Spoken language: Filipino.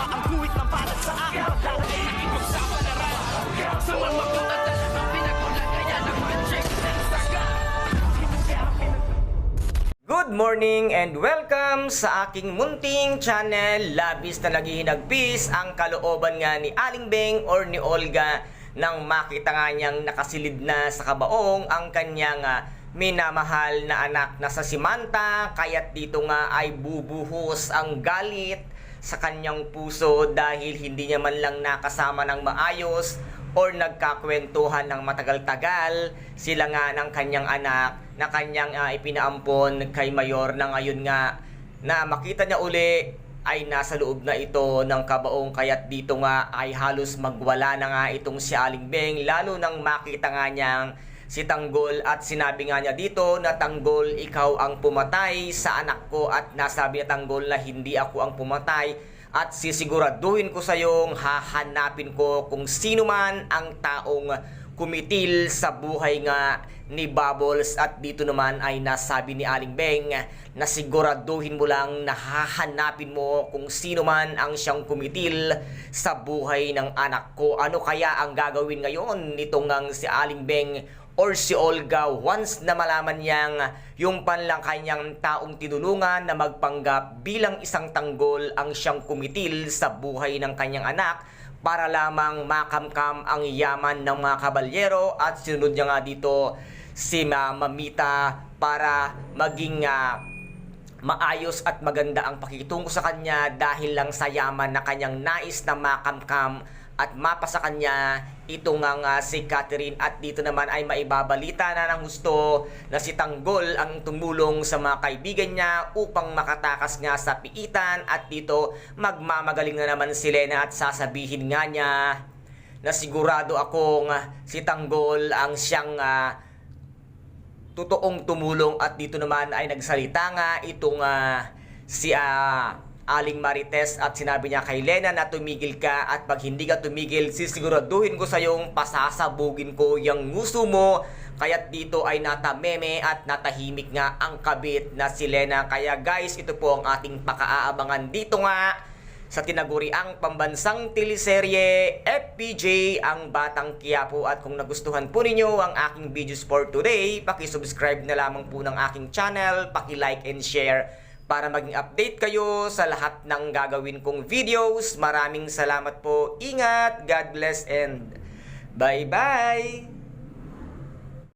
ang kuwit ng balat sa akin. Dahil ay ipagsapalaran sa mga at talagang pinagulan kaya ng magic ng saga. Good morning and welcome sa aking munting channel. Labis na naghihinagpis ang kalooban nga ni Aling Beng or ni Olga nang makita nga niyang nakasilid na sa kabaong ang kanyang minamahal na anak na sa Simanta. Kaya't dito nga ay bubuhos ang galit sa kanyang puso dahil hindi niya man lang nakasama ng maayos or nagkakwentuhan ng matagal-tagal sila nga ng kanyang anak na kanyang ipinaampon kay Mayor, na ngayon nga na makita niya uli ay nasa loob na ito ng kabaong. Kaya't dito nga ay halos magwala na nga itong si Aling Beng, lalo nang makita nga niyang si Tanggol at sinabi nga niya dito na, Tanggol, ikaw ang pumatay sa anak ko, at nasabi ni Tanggol na hindi ako ang pumatay. At sisiguraduhin ko sa iyong hahanapin ko kung sino man ang taong kumitil sa buhay nga ni Bubbles. At dito naman ay nasabi ni Aling Beng na siguraduhin mo lang na hahanapin mo kung sino man ang siyang kumitil sa buhay ng anak ko. Ano kaya ang gagawin ngayon nitong ang si Aling Beng or si Olga once na malaman niyang yung panlang kanyang taong tinulungan na magpanggap bilang isang tanggol ang siyang kumitil sa buhay ng kanyang anak para lamang makamkam ang yaman ng mga kabalyero. At sinunod niya nga dito si Mamita para maging maayos at maganda ang pakikitungo sa kanya dahil lang sa yaman na kanyang nais na makamkam at mapa sa kanya. Ito nga si Catherine. At dito naman ay maibabalita na ng gusto na si Tanggol ang tumulong sa mga kaibigan niya upang makatakas nga sa piitan. At dito magmamagaling na naman si Lena at sasabihin nga niya na sigurado akong si Tanggol ang siyang totoong tumulong. At dito naman ay nagsalita nga itong si Aling Marites at sinabi niya kay Lena na tumigil ka, at pag hindi ka tumigil sisiguraduhin ko sa iyong pasasabugin ko yung nguso mo. Kaya't dito ay natameme at natahimik nga ang kabit na si Lena. Kaya guys, ito po ang ating pakaaabangan dito nga sa tinaguriang pambansang teleserye FPJ Ang Batang Quiapo. At kung nagustuhan po ninyo ang aking videos for today, paki-subscribe na lamang po ng aking channel, paki-like and share para maging update kayo sa lahat ng gagawin kong videos. Maraming salamat po. Ingat, God bless, and bye-bye!